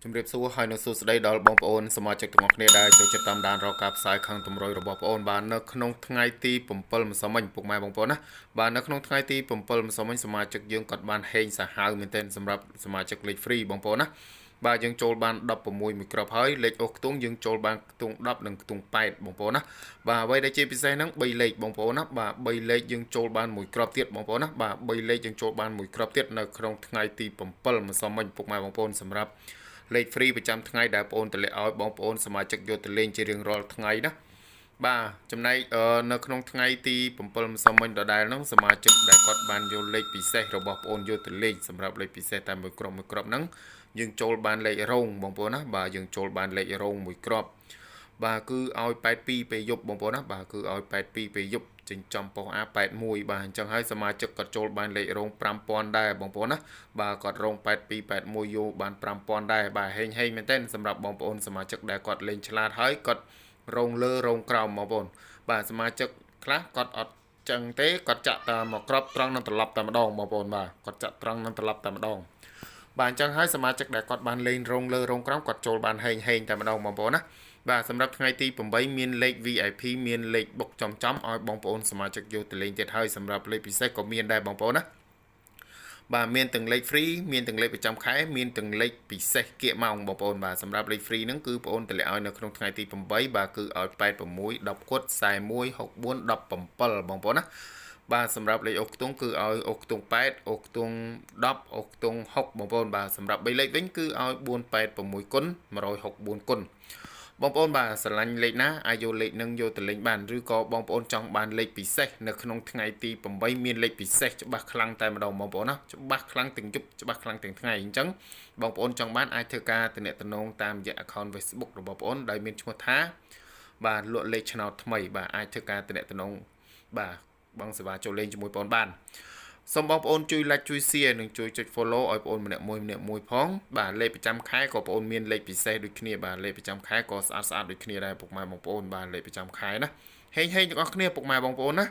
ជំរាបសួរហើយនៅសួស្តីដល់បងប្អូនសមាជិកទាំងអស់គ្នាដែលចូលចិត្តតាមដានរកការផ្សាយខាងតម្រុយរបស់បងប្អូនបាននៅក្នុងថ្ងៃទី7ម្សិលមិញពុកម៉ែបងប្អូនណាបាទនៅក្នុងថ្ងៃទី7ម្សិលមិញសមាជិកយើងក៏បានហេងសាហាវមែនទែនសម្រាប់សមាជិកលេខ free បងប្អូនណាបាទយើងចូលបាន16មួយគ្រាប់ហើយលេខអូសខ្ទង់យើងចូលបានខ្ទង់10និងខ្ទង់8បងប្អូនណាបាទអ្វីដែលជាពិសេសហ្នឹង3លេខបងប្អូនណាបាទ3លេខយើងចូលបានមួយគ្រាប់ទៀតបងប្អូនណាបាទ3លេខយើងចូលបានមួយគ្រាប់ទៀតនៅក្នុងថ្ងៃទី7ម្សិលមិញពុកម៉ែបងប្អូនសម្រាប់លេខ free ប្រចាំថ្ងៃដែលបងប្អូនតម្លាក់ឲ្យបងប្អូនសមាជិកយកទៅលេងជារៀងរាល់ថ្ងៃណាបាទចំណែកនៅក្នុងថ្ងៃទី7ម្សិលមិញដដែលហ្នឹងសមាជិកដែលគាត់បានយកលេខពិសេសរបស់បងប្អូនយកទៅលេងសម្រាប់លេខពិសេសតែមួយគ្រាប់ហ្នឹងយើងចូលបានលេខរងបងប្អូនណាបាទយើងចូលបានលេខរងមួយគ្រាប់បាទគឺឲ្យ82ពេលយប់បងប្អូនណាបាទគឺឲ្យ82ពេលយប់ចិញ្ចឹមប៉ុស A81 បាទអញ្ចឹងហើយសមាជិកគាត់ចូលបានលេខរង5000ដែរបងប្អូនណាបាទគាត់រង82 81យកបាន5000ដែរបាទហេងមែនទែនសម្រាប់បងប្អូនសមាជិកដែលគាត់លេងឆ្លាតហើយគាត់រងលើរងក្រោមបងប្អូនបាទសមាជិកខ្លះគាត់អត់ចឹងទេគាត់ចាក់តែមកក្របត្រង់នឹងត្រឡប់តែម្ដងបងប្អូនបាទគាត់ចាក់ត្រង់នឹងត្រឡប់តែម្ដងបាទអញ្ចឹងហើយសមាជិកដែលគាត់បានលេងរងលើរងក្រោមគាត់ចូលបានហេងតែម្ដងបងប្អូនណាបាទសម្រាប់ថ្ងៃទី8មានលេខ VIP មានលេខបុកចំឲ្យបងប្អូនសមាជិកយកទៅលេងទៀតហើយសម្រាប់លេខពិសេសក៏មានដែរបងប្អូនណាបាទមានទាំងលេខ free មានទាំងលេខប្រចាំខែមានទាំងលេខពិសេសគៀកម៉ោងបងប្អូនបាទសម្រាប់លេខ free ហ្នឹងគឺបងប្អូនតម្លាក់ឲ្យនៅក្នុងថ្ងៃទី8បាទគឺឲ្យ86 10គុត41 64 17បងប្អូនណាបាទសម្រាប់លេខអូសខ្ទង់គឺឲ្យអូសខ្ទង់8អូសខ្ទង់10អូសខ្ទង់6បងប្អូនបាទសម្រាប់3លេខវិញគឺឲ្យ486គុណ164គុណបងប្អូនបាទស្រឡាញ់លេខណាអាចយកលេខនឹងយកទៅលេងបានឬក៏បងប្អូនចង់បានលេខពិសេសនៅក្នុងថ្ងៃទី8មានលេខពិសេសច្បាស់ខ្លាំងតែម្ដងបងប្អូនណាច្បាស់ខ្លាំងទាំងយប់ច្បាស់ខ្លាំងទាំងថ្ងៃអញ្ចឹងបងប្អូនចង់បានអាចធ្វើការទំនាក់ទំនងតាមរយៈ account Facebook របស់បងប្អូនដែលមានឈ្មោះថាបាទលក់លេខឆ្នោតថ្មីបាទអាចធ្វើការទំនាក់ទំនងបាទបងសេវាចូលលេងជាមួយបងប្អូនបានសូមបងប្អូនជួយ like ជួយ share និងជួយចុច follow ឲ្យបងប្អូនម្នាក់មួយផងបាទលេខប្រចាំខែក៏បងប្អូនមានលេខពិសេសដូចគ្នាបាទលេខប្រចាំខែក៏ស្អាតដូចគ្នាដែរពុកម៉ែបងប្អូនបាទលេខប្រចាំខែណាហេងទាំងអស់គ្នាពុកម៉ែបងប្អូនណា